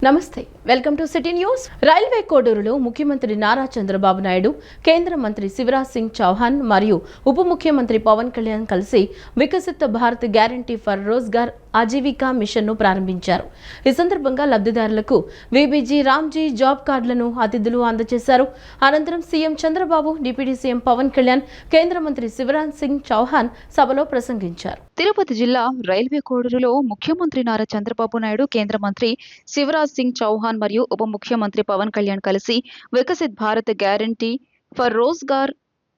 నమస్తే welcome to city news. Railway కోడూరులో ముఖ్యమంత్రి నారా చంద్రబాబు నాయుడు, కేంద్ర మంత్రి శివరాజ్ సింగ్ చౌహాన్ మరియు ఉప ముఖ్యమంత్రి పవన్ కళ్యాణ్ కలిసి వికసిత భారత్ గ్యారంటీ ఫర్ రోజ్గార్ ఆజీవికా మిషన్ను ప్రారంభించారు. ఈ సందర్భంగా లబ్ధిదారులకు వీబీజీ రామ్జీ జాబ్ కార్డులను అతిథులు అందజేశారు. అనంతరం CM Chandrababu, deputy CM Pawan Kalyan, కేంద్ర మంత్రి శివరాజ్ సింగ్ చౌహాన్ సభలో ప్రసంగించారు. తిరుపతి జిల్లా రైల్వే కోడూరులో ముఖ్యమంత్రి నారా చంద్రబాబు నాయుడు, కేంద్ర మంత్రి శివరాజ్ సింగ్ చౌహాన్ మరియు ఉప ముఖ్యమంత్రి పవన్ కళ్యాణ్ కలిసి Viksit Bharat guarantee for Rozgar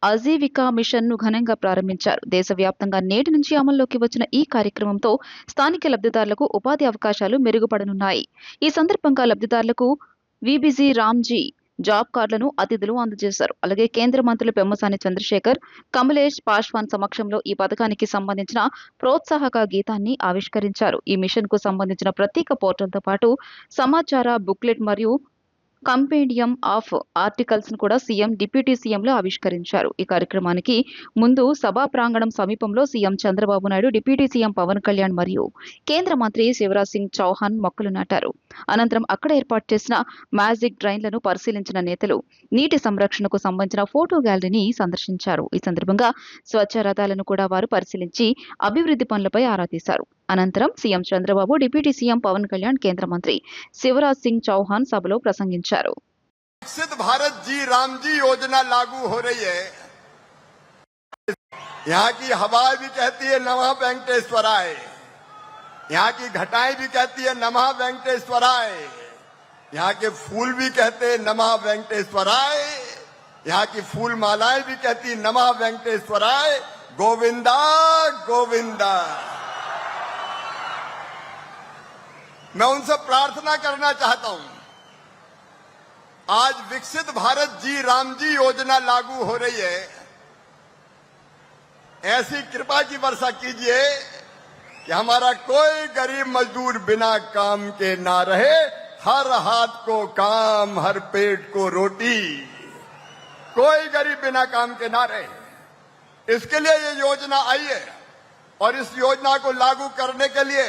Ajeevika mission ను ఘనంగా ప్రారంభించారు. దేశవ్యాప్తంగా నేటి నుంచి అమల్లోకి వచ్చిన ఈ కార్యక్రమంతో స్థానిక లబ్ధిదారులకు ఉపాధి అవకాశాలు మెరుగుపడనున్నాయి. ఈ సందర్భంగా లబ్ధిదారులకు వీబీజీ రామ్జీ జాబ్ కార్డులను అతిథులు అందజేశారు. అలాగే కేంద్ర మంత్రులు పెమ్మసాని చంద్రశేఖర్, కమలేష్ పాశ్వాన్ సమక్షంలో ఈ పథకానికి సంబంధించిన ప్రోత్సాహక గీతాన్ని ఆవిష్కరించారు. ఈ మిషన్ కు సంబంధించిన ప్రత్యేక పోర్టల్తో పాటు సమాచార బుక్లెట్ మరియు కంపెండియం ఆఫ్ ఆర్టికల్స్ ను కూడా సీఎం, డిప్యూటీ సీఎంలు ఆవిష్కరించారు. ఈ కార్యక్రమానికి ముందు సభా ప్రాంగణం సమీపంలో CM Chandrababu Naidu, deputy CM Pawan Kalyan మరియు కేంద్ర మంత్రి శివరాజ్ సింగ్ చౌహాన్ మొక్కలు నాటారు. అనంతరం అక్కడ ఏర్పాటు చేసిన మ్యాజిక్ డ్రైన్లను పరిశీలించిన నేతలు నీటి సంరక్షణకు సంబంధించిన ఫోటో గ్యాలరీని సందర్శించారు. ఈ సందర్భంగా స్వచ్ఛ రథాలను కూడా వారు పరిశీలించి అభివృద్ధి పనులపై ఆరా తీశారు. అనంతరం CM Chandrababu, deputy CM Pawan Kalyan, కేంద్ర మంత్రి శివరాజ్ సింగ్ చౌహాన్ సభలో ప్రసంగించారు. विकसित भारत जी राम जी योजना लागू हो रही है। यहाँ की हवाएं भी कहती है नमः वेंकटेश्वराय, यहाँ की घटाएं भी कहती है नमः वेंकटेश्वराय, यहाँ के फूल भी कहते हैं नमः वेंकटेश्वराय, यहाँ की फूल मालाएं भी कहती नमः वेंकटेश्वराय, गोविंदा गोविंदा। मैं उनसे प्रार्थना करना चाहता हूं, आज विकसित भारत जी राम जी योजना लागू हो रही है। ऐसी कृपा की वर्षा कीजिए कि हमारा कोई गरीब मजदूर बिना काम के ना रहे, हर हाथ को काम, हर पेट को रोटी, कोई गरीब बिना काम के ना रहे। इसके लिए ये योजना आई है और इस योजना को लागू करने के लिए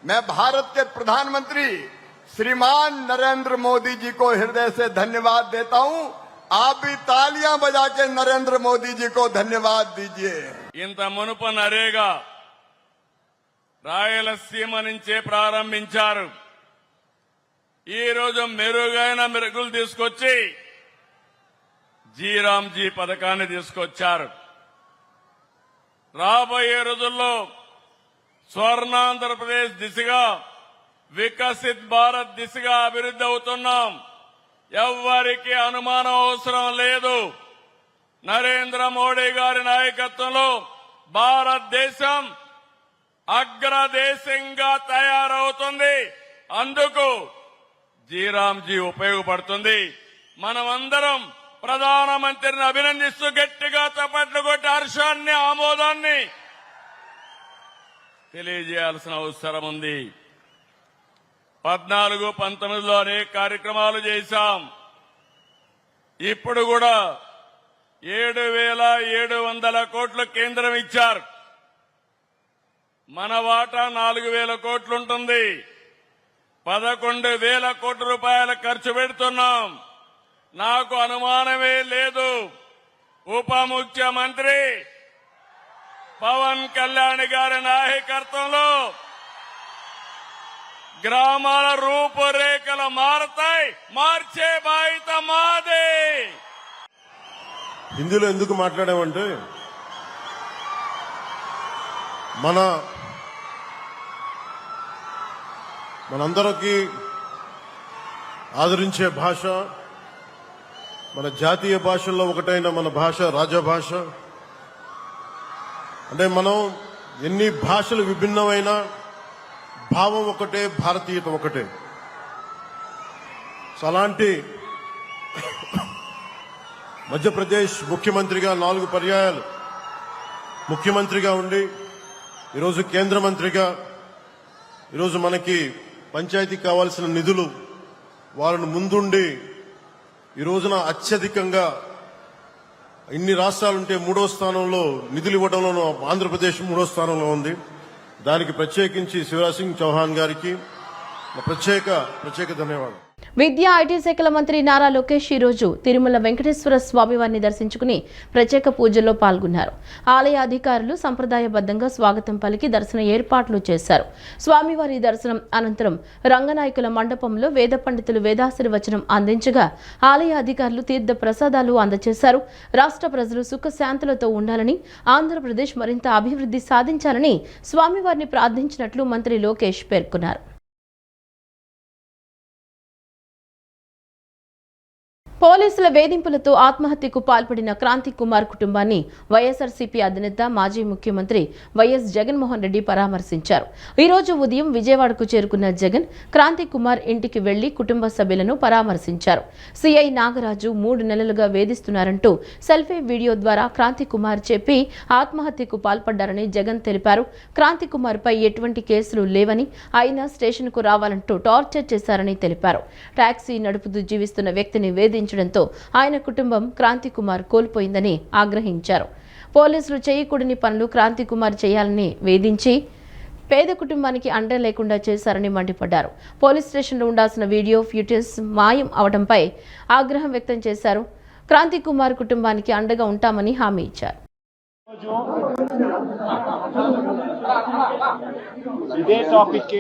मैं भारत के प्रधानमंत्री श्रीमान नरेंद्र मोदी जी को हृदय से धन्यवाद देता हूं। आप भी तालियां बजा के नरेंद्र मोदी जी को धन्यवाद दीजिए। ఇంత మునుపు నరేగా రాయలసీమ నుంచే ప్రారంభించారు. ఈ రోజు మెరుగైన మెరుగులు తీసుకొచ్చి జీరామ్జీ పథకాన్ని తీసుకొచ్చారు. రాబోయే రోజుల్లో స్వర్ణాంధ్రప్రదేశ్ దిశగా, వికసిత్ భారత్ దిశగా అభివృద్ధి అవుతున్నాం. ఎవ్వరికి అనుమానం అవసరం లేదు. నరేంద్ర మోడీ గారి నాయకత్వంలో భారతదేశం అగ్రదేశంగా తయారవుతుంది. అందుకు జీరామ్జీ ఉపయోగపడుతుంది. మనమందరం ప్రధానమంత్రిని అభినందిస్తూ గట్టిగా చప్పట్లు కొట్టి హర్షాన్ని, ఆమోదాన్ని తెలియజేయాల్సిన అవసరం ఉంది. 14, 19లో అనేక కార్యక్రమాలు చేశాం. ఇప్పుడు కూడా 7,700 కోట్లు కేంద్రం ఇచ్చారు. మన వాటా 4,000 కోట్లుంటుంది. 11,000 కోట్ల రూపాయలు ఖర్చు పెడుతున్నాం. నాకు అనుమానమే లేదు, ఉప ముఖ్యమంత్రి పవన్ కళ్యాణ్ గారి నాయకత్వంలో గ్రామాల రూపురేఖలు మారతాయి. మార్చే బాధ్యత మాదే. హిందీలో ఎందుకు మాట్లాడామంటే, మనందరికీ ఆదరించే భాష, మన జాతీయ భాషల్లో ఒకటైన మన భాష రాజభాష. అంటే మనం ఎన్ని భాషలు విభిన్నమైన భావం ఒకటే, భారతీయత ఒకటే. సో అలాంటి మధ్యప్రదేశ్ ముఖ్యమంత్రిగా 4 పర్యాయాలు ముఖ్యమంత్రిగా ఉండి ఈరోజు కేంద్ర మంత్రిగా, ఈరోజు మనకి పంచాయతీకి కావాల్సిన నిధులు వాళ్ళను ముందుండి ఈ రోజున అత్యధికంగా ఇన్ని రాష్ట్రాలుంటే 3వ స్థానంలో నిధులు ఇవ్వడంలో ఆంధ్రప్రదేశ్ 3వ స్థానంలో ఉంది. దానికి ప్రత్యేకించి శివరాజ్ సింగ్ చౌహాన్ గారికి, ప్రత్యేక ధన్యవాదాలు. విద్యా ఐటీ శాఖల మంత్రి నారా లోకేష్ ఈ రోజు తిరుమల వెంకటేశ్వర స్వామివారిని దర్శించుకుని ప్రత్యేక పూజల్లో పాల్గొన్నారు. ఆలయ అధికారులు సంప్రదాయబద్ధంగా స్వాగతం పలికి దర్శన ఏర్పాట్లు చేశారు. స్వామివారి దర్శనం అనంతరం రంగనాయకుల మండపంలో వేద పండితులు వేదాశీర్వచనం అందించగా ఆలయ అధికారులు తీర్థ ప్రసాదాలు అందజేశారు. రాష్ట్ర ప్రజలు సుఖశాంతులతో ఉండాలని, ఆంధ్రప్రదేశ్ మరింత అభివృద్ధి సాధించాలని స్వామివారిని ప్రార్థించినట్లు మంత్రి లోకేష్ పేర్కొన్నారు. పోలీసుల వేధింపులతో ఆత్మహత్యకు పాల్పడిన క్రాంతి కుమార్ కుటుంబాన్ని వైఎస్ఆర్సీపీ అధినేత మాజీ ముఖ్యమంత్రి వైఎస్ జగన్మోహన్ రెడ్డి పరామర్శించారు. ఈ రోజు ఉదయం విజయవాడకు చేరుకున్న జగన్ క్రాంతి కుమార్ ఇంటికి వెళ్లి కుటుంబ సభ్యులను పరామర్శించారు. సిఐ నాగరాజు 3 నెలలుగా వేధిస్తున్నారంటూ సెల్ఫీ వీడియో ద్వారా క్రాంతి కుమార్ చెప్పి ఆత్మహత్యకు పాల్పడ్డారని జగన్ తెలిపారు. క్రాంతి కుమార్ పై ఎటువంటి కేసులు లేవని, అయినా స్టేషన్కు రావాలంటూ టార్చర్ చేశారని తెలిపారు. టాక్సీ నడుపుతూ జీవిస్తున్న వ్యక్తిని వేధించడంతో ఆయన కుటుంబం క్రాంతి కుమార్ కోల్పోయిందని ఆగ్రహించారు. పోలీసులు చేయకూడని పనులు క్రాంతి కుమార్ చేయాలని వేధించి పేద కుటుంబానికి అండ లేకుండా చేశారని మండిపడ్డారు. పోలీస్ స్టేషన్లో ఉండాల్సిన వీడియో ఫుటేజ్ మాయం అవడంపై ఆగ్రహం వ్యక్తం చేశారు. క్రాంతి కుమార్ కుటుంబానికి అండగా ఉంటామని హామీ ఇచ్చారు. ఇదే టాపిక్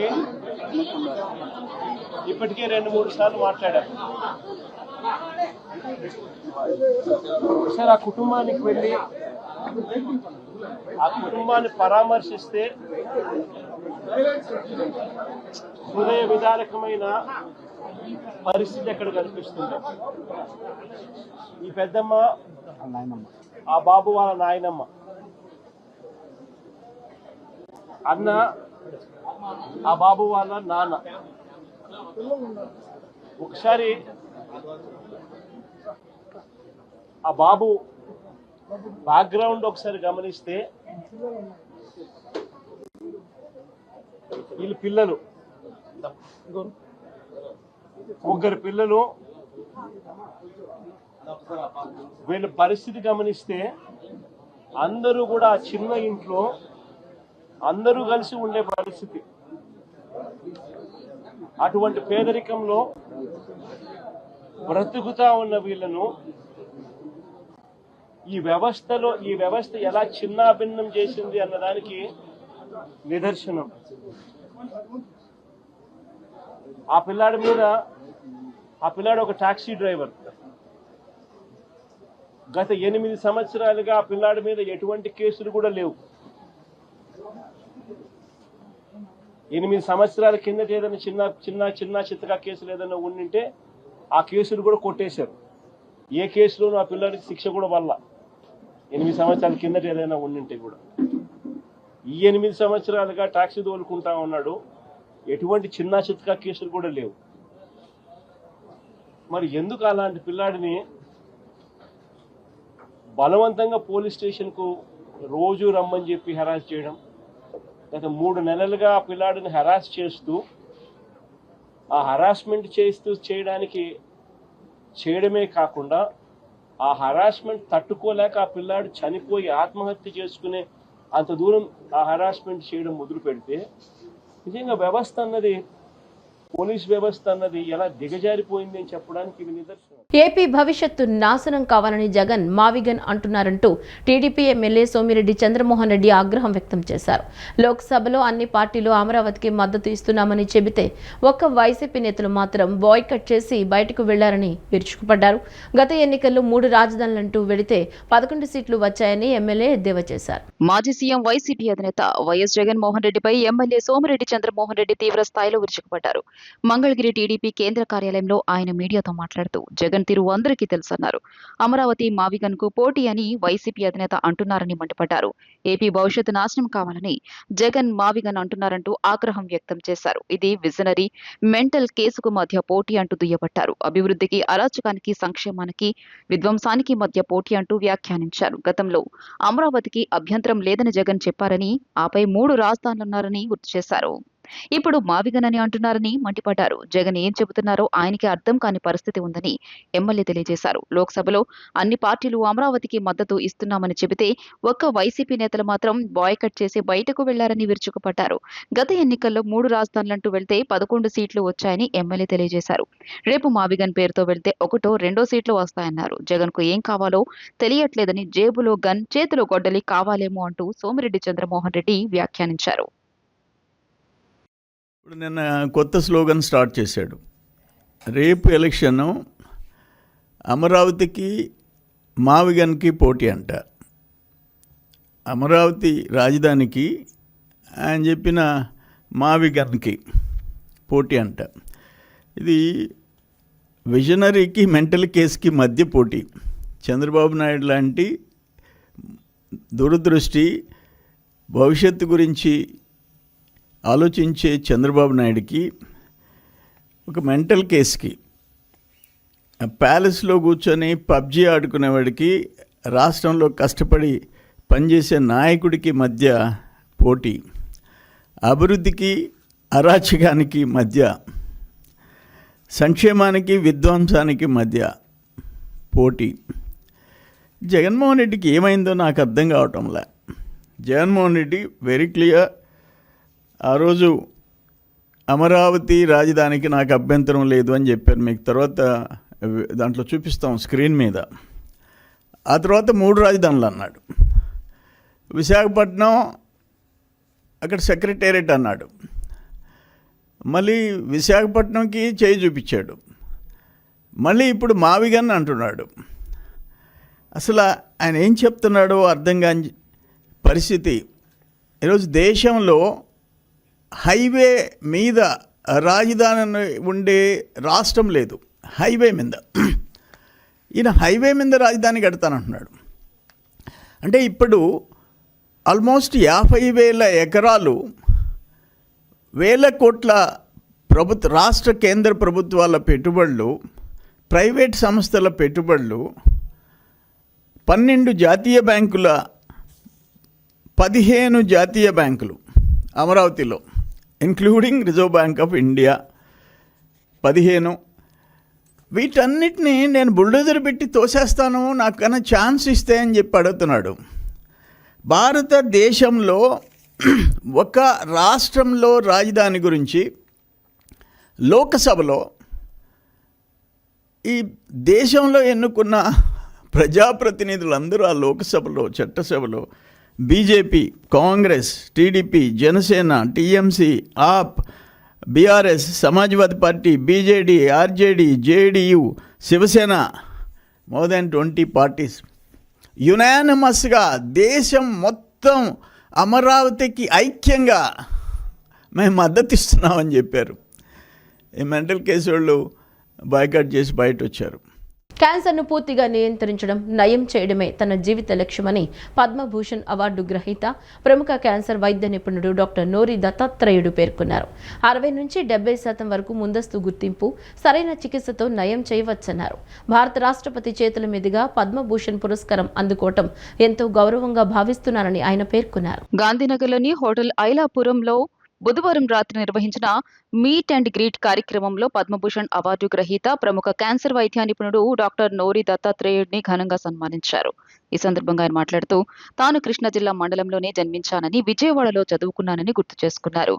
ఇప్పటికే 2-3 సార్లు మాట్లాడారు. సార్ ఆ కుటుంబానికి వెళ్ళి ఆ కుటుంబాన్ని పరామర్శిస్తే హృదయ విదారకమైన పరిస్థితి ఎక్కడ కనిపిస్తుంది. ఈ పెద్దమ్మ, ఆ బాబు వాళ్ళ నాయనమ్మ, అన్న, ఆ బాబు వాళ్ళ నాన్న. ఒకసారి ఆ బాబు బ్యాక్గ్రౌండ్ ఒకసారి గమనిస్తే వీళ్ళు పిల్లలు, 3 పిల్లలు. వీళ్ళ పరిస్థితి గమనిస్తే అందరూ కూడా ఆ చిన్న ఇంట్లో అందరూ కలిసి ఉండే పరిస్థితి. అటువంటి పేదరికంలో బ్రతుకుతా ఉన్న వీళ్ళను ఈ వ్యవస్థ ఎలా చిన్నాభిన్నం చేసింది అన్నదానికి నిదర్శనం. ఆ పిల్లాడు ఒక టాక్సీ డ్రైవర్. గత 8 సంవత్సరాలుగా ఆ పిల్లాడి మీద ఎటువంటి కేసులు కూడా లేవు. 8 సంవత్సరాల కిందట ఏదైనా చిన్న చిత్తగా కేసులు ఏదైనా ఉండింటే ఆ కేసులు కూడా కొట్టేశారు. ఏ కేసులోనూ ఆ పిల్లాడికి శిక్ష కూడా వల్ల 8 సంవత్సరాల కిందట ఏదైనా ఉండింటే కూడా. ఈ 8 సంవత్సరాలుగా టాక్సీ తోలుకుంటా ఉన్నాడు. ఎటువంటి చిన్న చిత్తగా కేసులు కూడా లేవు. మరి ఎందుకు అలాంటి పిల్లాడిని బలవంతంగా పోలీస్ స్టేషన్కు రోజు రమ్మని చెప్పి హెరాస్ చేయడం? గత 3 నెలలుగా ఆ పిల్లాడిని హెరాస్ చేస్తూ, ఆ హెరాస్మెంట్ చేయడమే కాకుండా ఆ హెరాస్మెంట్ తట్టుకోలేక ఆ పిల్లాడు చనిపోయి ఆత్మహత్య చేసుకునే అంత దూరం ఆ హెరాస్మెంట్ చేయడం మొదలు పెడితే నిజంగా పోలీస్ వ్యవస్థ అన్నది ఎలా దిగజారిపోయింది అని చెప్పడానికి ఇది నిదర్శనం. ఏపీ భవిష్యత్తు నాశనం కావాలని జగన్ మావిగన్ అంటున్నారంటూ టీడీపీ ఎమ్మెల్యే సోమిరెడ్డి చంద్రమోహన్ రెడ్డి ఆగ్రహం వ్యక్తం చేశారు. లోక్సభలో అన్ని పార్టీలు అమరావతికి మద్దతు ఇస్తున్నామని చెబితే ఒక్క వైసీపీ నేతలు మాత్రం బాయ్కట్ చేసి బయటకు వెళ్లారని విరుచుకుపడ్డారు. గత ఎన్నికల్లో 3 రాజధానులంటూ వెళితే 11 సీట్లు వచ్చాయని ఎమ్మెల్యే ఎద్దేవా చేశారు. మాజీ సీఎం వైసీపీ అధినేత వైఎస్ జగన్మోహన్ రెడ్డిపై ఎమ్మెల్యే సోమిరెడ్డి చంద్రమోహన్ రెడ్డి తీవ్ర స్థాయిలో విరుచుకుపడ్డారు. మంగళగిరి టీడీపీ కేంద్ర కార్యాలయంలో ఆయన మీడియాతో మాట్లాడుతూ జగన్ తీరు అందరికీ తెలుసన్నారు. అమరావతి మావిగన్ కు పోటీ అని వైసీపీ అధినేత అంటున్నారని మండిపడ్డారు. ఏపీ భవిష్యత్తు నాశనం కావాలని జగన్ మావిగన్ అంటున్నారంటూ ఆగ్రహం వ్యక్తం చేశారు. ఇది విజనరీ మెంటల్ కేసుకు మధ్య పోటీ అంటూ దుయ్యబట్టారు. అభివృద్ధికి, అరాచకానికి, సంక్షేమానికి, విధ్వంసానికి మధ్య పోటీ అంటూ వ్యాఖ్యానించారు. గతంలో అమరావతికి అభ్యంతరం లేదని జగన్ చెప్పారని, ఆపై 3 రాజధానులున్నారని గుర్తు చేశారు. ఇప్పుడు మావిగన్ అని అంటున్నారని మండిపడ్డారు. జగన్ ఏం చెబుతున్నారో ఆయనకి అర్థం కాని పరిస్థితి ఉందని ఎమ్మెల్యే తెలియజేశారు. లోక్సభలో అన్ని పార్టీలు అమరావతికి మద్దతు ఇస్తున్నామని చెబితే ఒక్క వైసీపీ నేతలు మాత్రం బాయ్కట్ చేసి బయటకు వెళ్లారని విరుచుకుపడ్డారు. గత ఎన్నికల్లో 3 రాజధానులంటూ వెళ్తే 11 సీట్లు వచ్చాయని ఎమ్మెల్యే తెలియజేశారు. రేపు మావిగన్ పేరుతో వెళ్తే 1-2 సీట్లు వస్తాయన్నారు. జగన్ కు ఏం కావాలో తెలియట్లేదని జేబులో గన్ చేతిలో గొడ్డలి కావాలేమో అంటూ సోమిరెడ్డి చంద్రమోహన్ రెడ్డి వ్యాఖ్యానించారు. ఇప్పుడు నిన్న కొత్త స్లోగన్ స్టార్ట్ చేశాడు. రేపు ఎలక్షన్ అమరావతికి మావిగన్కి పోటీ అంట. అమరావతి రాజధానికి ఆయన చెప్పిన మావిగన్కి పోటీ అంట. ఇది విజనరీకి మెంటల్ కేసుకి మధ్య పోటీ. చంద్రబాబు నాయుడు లాంటి దూరదృష్టి, భవిష్యత్తు గురించి ఆలోచించే చంద్రబాబు నాయుడికి ఒక మెంటల్ కేసుకి, ప్యాలెస్లో కూర్చొని పబ్జీ ఆడుకునేవాడికి, రాష్ట్రంలో కష్టపడి పనిచేసే నాయకుడికి మధ్య పోటీ. అభివృద్ధికి అరాచకానికి మధ్య, సంక్షేమానికి విధ్వంసానికి మధ్య పోటీ. జగన్మోహన్ రెడ్డికి ఏమైందో నాకు అర్థం కావటంలే. జగన్మోహన్ రెడ్డి వెరీ క్లియర్, ఆ రోజు అమరావతి రాజధానికి నాకు అభ్యంతరం లేదు అని చెప్పారు. మీకు తర్వాత దాంట్లో చూపిస్తాం స్క్రీన్ మీద. ఆ తర్వాత 3 రాజధానులు అన్నాడు. విశాఖపట్నం అక్కడ సెక్రటేరియట్ అన్నాడు. మళ్ళీ విశాఖపట్నంకి చేయి చూపించాడు. మళ్ళీ ఇప్పుడు మావిగన్ అంటున్నాడు. అసలు ఆయన ఏం చెప్తున్నాడో అర్థం కాని పరిస్థితి. ఈరోజు దేశంలో హైవే మీద రాజధాని ఉండే రాష్ట్రం లేదు. హైవే మీద ఈయన హైవే మీద రాజధాని కడతానంటున్నాడు. అంటే ఇప్పుడు ఆల్మోస్ట్ 50,000 ఎకరాలు, వేల కోట్ల రాష్ట్ర కేంద్ర ప్రభుత్వాల పెట్టుబడులు, ప్రైవేట్ సంస్థల పెట్టుబడులు, 12 జాతీయ బ్యాంకుల 15 జాతీయ బ్యాంకులు అమరావతిలో, including reserve bank of India 15. వీటన్నిటినీ నేను బుల్డోజర్ పెట్టి తోసేస్తాను, నాకు కన్నా ఛాన్స్ ఇస్తే అని చెప్పి అడుగుతున్నాడు. భారతదేశంలో ఒక రాష్ట్రంలో రాజధాని గురించి లోకసభలో, ఈ దేశంలో ఎన్నుకున్న ప్రజాప్రతినిధులందరూ ఆ లోకసభలో, చట్టసభలో BJP, Congress, TDP, Janasena, TMC, AAP, BRS, Samajwadi party, BJD, RJD, JDU, Shiv Sena, more than 20 parties యునానిమస్గా దేశం మొత్తం అమరావతికి ఐక్యంగా మేము మద్దతు ఇస్తున్నామని చెప్పారు. ఈ మెంటల్ కేసు వాళ్ళు బాయ్కాట్ చేసి బయట వచ్చారు. క్యాన్సర్ను పూర్తిగా నియంత్రించడం, నయం చేయడమే తన జీవిత లక్ష్యమని పద్మభూషణ్ అవార్డు గ్రహీత, ప్రముఖ క్యాన్సర్ వైద్య నిపుణుడు డాక్టర్ నోరి దత్తాత్రేయుడు పేర్కొన్నారు. 60-70% వరకు ముందస్తు గుర్తింపు, సరైన చికిత్సతో నయం చేయవచ్చన్నారు. భారత రాష్ట్రపతి చేతుల మీదుగా పద్మభూషణ్ పురస్కారం అందుకోవటం ఎంతో గౌరవంగా భావిస్తున్నారని ఆయన పేర్కొన్నారు. గాంధీనగర్లోని హోటల్ ఐలాపురంలో బుధవారం రాత్రి నిర్వహించిన మీట్ అండ్ గ్రీట్ కార్యక్రమంలో పద్మభూషణ్ అవార్డు గ్రహీత, ప్రముఖ క్యాన్సర్ వైద్య నిపుణుడు డాక్టర్ నోరి దత్తాత్రేయుడిని ఘనంగా సన్మానించారు. ఈ సందర్భంగా ఆయన మాట్లాడుతూ తాను కృష్ణా జిల్లా మండలంలోనే జన్మించానని, విజయవాడలో చదువుకున్నానని గుర్తు చేసుకున్నారు.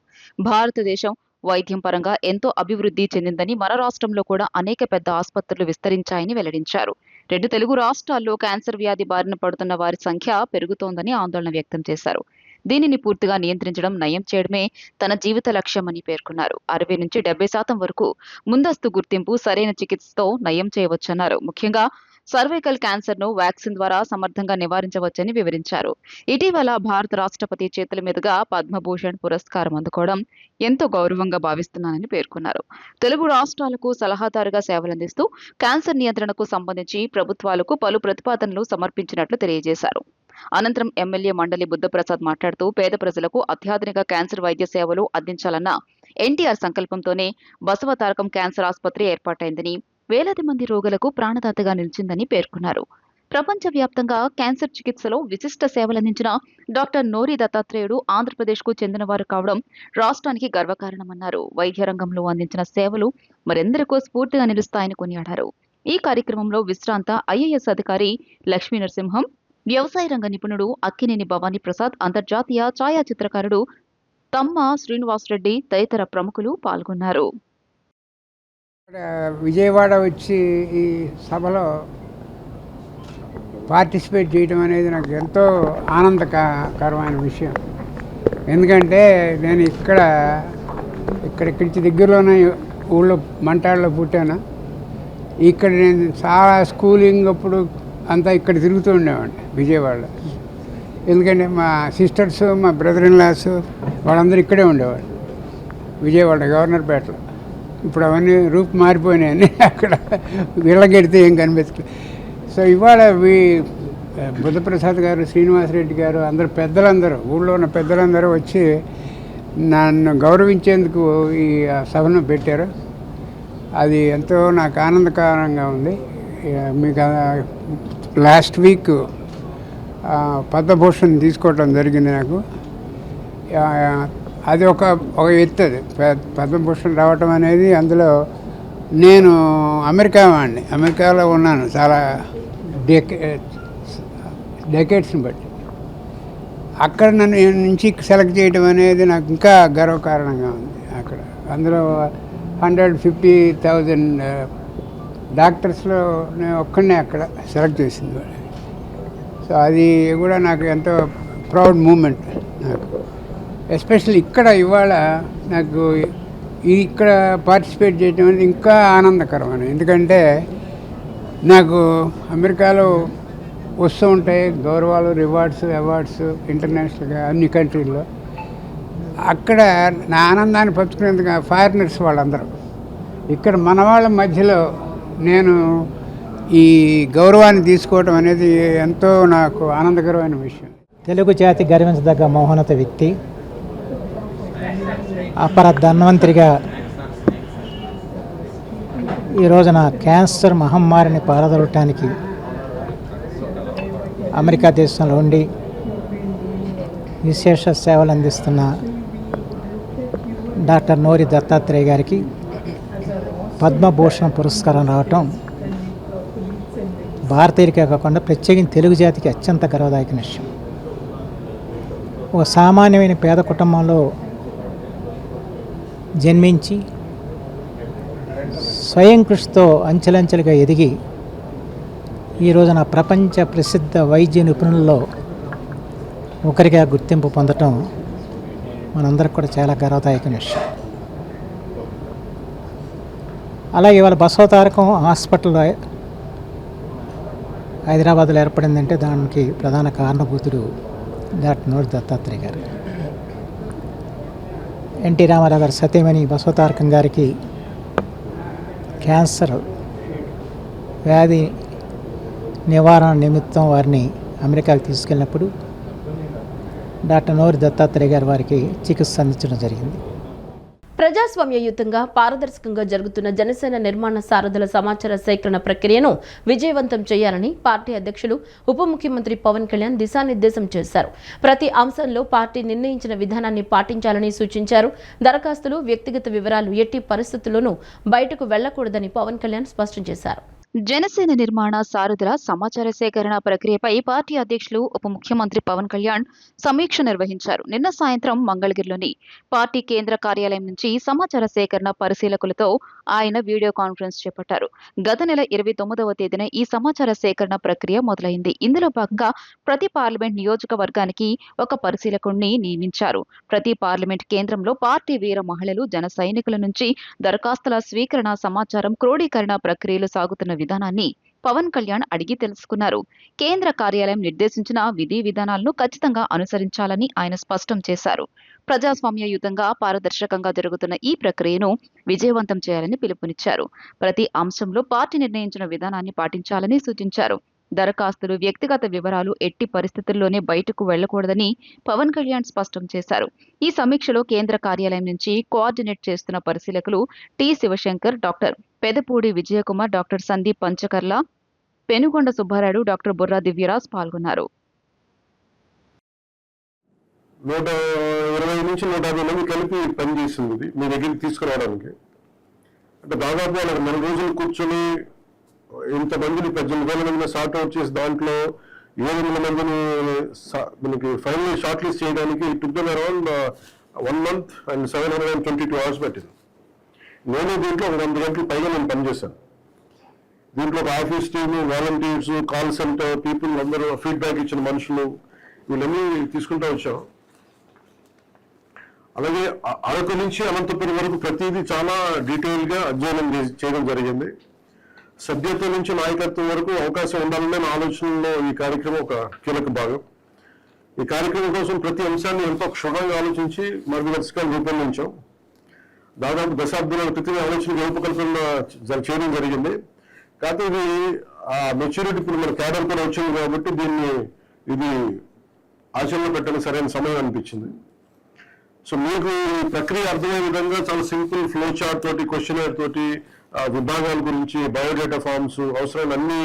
భారతదేశం వైద్యం పరంగా ఎంతో అభివృద్ధి చెందిందని, మన రాష్ట్రంలో కూడా అనేక పెద్ద ఆసుపత్రులు విస్తరించాయని వెల్లడించారు. 2 తెలుగు రాష్ట్రాల్లో క్యాన్సర్ వ్యాధి బారిన పడుతున్న వారి సంఖ్య పెరుగుతోందని ఆందోళన వ్యక్తం చేశారు. దీనిని పూర్తిగా నియంత్రించడం, నయం చేయడమే తన జీవిత లక్ష్యమని పేర్కొన్నారు. 60-70% వరకు ముందస్తు గుర్తింపు, సరైన చికిత్సతో నయం చేయవచ్చన్నారు. ముఖ్యంగా సర్వైకల్ క్యాన్సర్ ను వ్యాక్సిన్ ద్వారా సమర్థంగా నివారించవచ్చని వివరించారు. ఇటీవల భారత రాష్ట్రపతి చేతుల మీదుగా పద్మభూషణ్ పురస్కారం అందుకోవడం ఎంతో గౌరవంగా భావిస్తున్నానని పేర్కొన్నారు. తెలుగు రాష్ట్రాలకు సలహాదారుగా సేవలందిస్తూ క్యాన్సర్ నియంత్రణకు సంబంధించి ప్రభుత్వాలకు పలు ప్రతిపాదనలు సమర్పించినట్లు తెలియజేశారు. అనంతరం ఎమ్మెల్యే మండలి బుద్ధప్రసాద్ మాట్లాడుతూ పేద ప్రజలకు అత్యాధునిక క్యాన్సర్ వైద్య సేవలు అందించాలన్న ఎన్టీఆర్ సంకల్పంతోనే బసవతారకం క్యాన్సర్ ఆసుపత్రి ఏర్పాటైందని, వేలాది మంది రోగులకు ప్రాణదాతగా నిలిచిందని పేర్కొన్నారు. ప్రపంచవ్యాప్తంగా క్యాన్సర్ చికిత్సలో విశిష్ట సేవలందించిన డాక్టర్ నోరి దత్తాత్రేయుడు ఆంధ్రప్రదేశ్కు చెందినవారు కావడం రాష్ట్రానికి గర్వకారణమన్నారు. వైద్య రంగంలో అందించిన సేవలు మరెందరికో స్ఫూర్తిగా నిలుస్తాయని కొనియాడారు. ఈ కార్యక్రమంలో విశ్రాంత ఐఏఎస్ అధికారి లక్ష్మీ నరసింహం, వ్యవసాయ రంగ నిపుణుడు అక్కినేని భవానీ ప్రసాద్, అంతర్జాతీయ ఛాయాచిత్రకారుడు తమ్మ శ్రీనివాసరెడ్డి తదితర ప్రముఖులు పాల్గొన్నారు. విజయవాడ వచ్చి ఈ సభలో పార్టిసిపేట్ చేయడం అనేది నాకు ఎంతో ఆనందకరమైన విషయం. ఎందుకంటే నేను ఇక్కడి నుంచి దగ్గరలోనే ఊళ్ళో మంటాడలో పుట్టాను. ఇక్కడ నేను చాలా స్కూలింగ్ అప్పుడు అంతా ఇక్కడ తిరుగుతూ ఉండేవాడిని విజయవాడలో. ఎందుకంటే మా సిస్టర్స్, మా బ్రదర్ ఇన్ లాస్ వాళ్ళందరూ ఇక్కడే ఉండేవాళ్ళు విజయవాడ గవర్నర్పేటలో. ఇప్పుడు అవన్నీ రూపు మారిపోయినాయని అక్కడ వీళ్ళకెడితే ఏం కనిపించలేదు. సో ఇవాళ బుద్ధప్రసాద్ గారు, శ్రీనివాసరెడ్డి గారు, పెద్దలందరూ ఊళ్ళో ఉన్న పెద్దలందరూ వచ్చి నన్ను గౌరవించేందుకు ఈ సభను పెట్టారు. అది ఎంతో నాకు ఆనందకరంగా ఉంది. మీకు లాస్ట్ వీక్ పద్మభూషణ్ తీసుకోవటం జరిగింది నాకు. అది ఒక ఎత్తు. అది పద్మభూషణ్ రావటం అనేది. అందులో నేను అమెరికాలో ఉన్నాను చాలా డెకేడ్స్ని బట్టి. అక్కడ నన్ను నుంచి సెలెక్ట్ చేయడం అనేది నాకు ఇంకా గర్వకారణంగా ఉంది. అందులో 150,000 డాక్టర్స్లో నేను ఒక్కడనే అక్కడ సెలెక్ట్ చేసింది. సో అది కూడా నాకు ఎంతో ప్రౌడ్ మూమెంట్ నాకు. ఎస్పెషల్లీ ఇవాళ నాకు ఇక్కడ పార్టిసిపేట్ చేయడం అనేది ఇంకా ఆనందకరమైన. ఎందుకంటే నాకు అమెరికాలో వస్తూ ఉంటాయి గౌరవాలు, రివార్డ్స్, అవార్డ్స్ ఇంటర్నేషనల్గా అన్ని కంట్రీల్లో. అక్కడ నా ఆనందాన్ని పంచుకునేందుకు ఫారినర్స్ వాళ్ళందరూ. ఇక్కడ మన వాళ్ళ మధ్యలో నేను ఈ గౌరవాన్ని తీసుకోవడం అనేది ఎంతో నాకు ఆనందకరమైన విషయం. తెలుగు జాతి గర్వించదగ్గ మహోన్నత వ్యక్తి, అపర ధన్వంతరిగా ఈ రోజున క్యాన్సర్ మహమ్మారిని పారదొలటానికి అమెరికా దేశంలో ఉండి విశేష సేవలు అందిస్తున్న డాక్టర్ నోరి దత్తాత్రేయ గారికి పద్మభూషణ్ పురస్కారం రావటం భారతీయులకే కాకుండా ప్రత్యేకించి తెలుగు జాతికి అత్యంత గర్వదాయక విషయం. ఒక సామాన్యమైన పేద కుటుంబంలో జన్మించి స్వయం కృషితో అంచెలంచెలుగా ఎదిగి ఈ రోజున ప్రపంచ ప్రసిద్ధ వైద్య నిపుణుల్లో ఒకరిగా గుర్తింపు పొందటం మనందరికి కూడా చాలా గర్వదాయక విషయం. అలాగే ఇవాళ బసవతారకం హాస్పిటల్ హైదరాబాద్లో ఏర్పడిందంటే దానికి ప్రధాన కారణభూతుడు డాక్టర్ నోరి దత్తాత్రేయ గారు. ఎన్టీ రామారావు గారి సతీమణి బసవతారకం గారికి క్యాన్సర్ వ్యాధి నివారణ నిమిత్తం వారిని అమెరికాకు తీసుకెళ్ళినప్పుడు డాక్టర్ నోరి దత్తాత్రేయ గారు వారికి చికిత్స అందించడం జరిగింది. ప్రజాస్వామ్యయుతంగా పారదర్శకంగా జరుగుతున్న జనసేన నిర్మాణ సారథుల సమాచార సేకరణ ప్రక్రియను విజయవంతం చేయాలని పార్టీ అధ్యక్షులు ఉప ముఖ్యమంత్రి పవన్ కళ్యాణ్ దిశానిర్దేశం చేశారు. ప్రతి అంశంలో పార్టీ నిర్ణయించిన విధానాన్ని పాటించాలని సూచించారు. దరఖాస్తులు, వ్యక్తిగత వివరాలు ఎట్టి పరిస్థితుల్లోనూ బయటకు వెళ్లకూడదని పవన్ కళ్యాణ్ స్పష్టం చేశారు. జనసేన నిర్మాణ సారథుల సమాచార సేకరణ ప్రక్రియపై పార్టీ అధ్యక్షులు ఉప ముఖ్యమంత్రి పవన్ కళ్యాణ్ సమీక్ష నిర్వహించారు. నిన్న సాయంత్రం మంగళగిరిలోని పార్టీ కేంద్ర కార్యాలయం నుంచి సమాచార సేకరణ పరిశీలకులతో ఆయన వీడియో కాన్ఫరెన్స్ చేపట్టారు. గత నెల 29వ తేదీన ఈ సమాచార సేకరణ ప్రక్రియ మొదలైంది. ఇందులో భాగంగా ప్రతి పార్లమెంట్ నియోజకవర్గానికి ఒక పరిశీలకుడిని నియమించారు. ప్రతి పార్లమెంట్ కేంద్రంలో పార్టీ వీర మహిళలు, జన సైనికుల నుంచి దరఖాస్తుల స్వీకరణ, సమాచారం క్రోడీకరణ ప్రక్రియలు సాగుతున్న విధానాన్ని పవన్ కళ్యాణ్ అడిగి తెలుసుకున్నారు. కేంద్ర కార్యాలయం నిర్దేశించిన విధి విధానాలను ఖచ్చితంగా అనుసరించాలని ఆయన స్పష్టం చేశారు. ప్రజాస్వామ్యయుతంగా పారదర్శకంగా జరుగుతున్న ఈ ప్రక్రియను విజయవంతం చేయాలని పిలుపునిచ్చారు. ప్రతి అంశంలో పార్టీ నిర్ణయించిన విధానాన్ని పాటించాలని సూచించారు. దరఖాస్తులు, వ్యక్తిగత వివరాలు ఎట్టి పరిస్థితుల్లోనే బయటకు వెళ్లకూడదని పవన్ కళ్యాణ్ స్పష్టం చేశారు. ఈ సమీక్షలో కేంద్ర కార్యాలయం నుంచి కోఆర్డినేట్ చేస్తున్న పరిశీలకులు T. Shivashankar, doctor Pedapudi Vijayakumar, doctor Sandeep Panchakarla, Penugonda Subbarayudu, doctor Burra Divyaraj పాల్గొన్నారు. 120 నుంచి 150 మంది కలిపి పనిచేసింది ఇది మీ దగ్గరికి తీసుకురావడానికి. అంటే దాదాపు వాళ్ళకి 4 రోజులు కూర్చొని ఇంతమందిని 18,000 మందిని సార్ట్ అవుట్ చేసి దాంట్లో 700 మందిని మనకి ఫైనల్ షార్ట్ లిస్ట్ చేయడానికి took them around 1 month and 722 hours పట్టింది. నేను దీంట్లో 100 గంటలు పైగా నేను పనిచేశాను. దీంట్లో ఒక office team, volunteers, call centre people అందరూ ఫీడ్బ్యాక్ ఇచ్చిన మనుషులు వీళ్ళన్నీ తీసుకుంటూ వచ్చాం. అలాగే అరకు నుంచి అనంతపురం వరకు ప్రతిదీ చాలా డీటెయిల్గా అధ్యయనం చేయడం జరిగింది. సభ్యత్వం నుంచి నాయకత్వం వరకు అవకాశం ఉండాలనే నా ఆలోచనలో ఈ కార్యక్రమం ఒక కీలక భాగం. ఈ కార్యక్రమం కోసం ప్రతి అంశాన్ని ఎంతో క్షుణ్ణంగా ఆలోచించి మార్గదర్శకాలు రూపొందించాం. దాదాపు దశాబ్దాల క్రితం ఆలోచన రూపకల్పన చేయడం జరిగింది. కాకపోతే ఇది ఆ మెచ్యూరిటీ ఇప్పుడు మన క్యాడర్ కూడా వచ్చింది కాబట్టి ఇది ఆచరణలో పెట్టడానికి సరైన సమయం అనిపించింది. సో మీకు ఈ ప్రక్రియ అర్థమయ్యే విధంగా చాలా సింపుల్ ఫ్లో చార్ట్ తోటి, క్వశ్చనర్ తోటి, విభాగాల గురించి, బయోడేటా ఫార్మ్స్, అవసరమైన అన్ని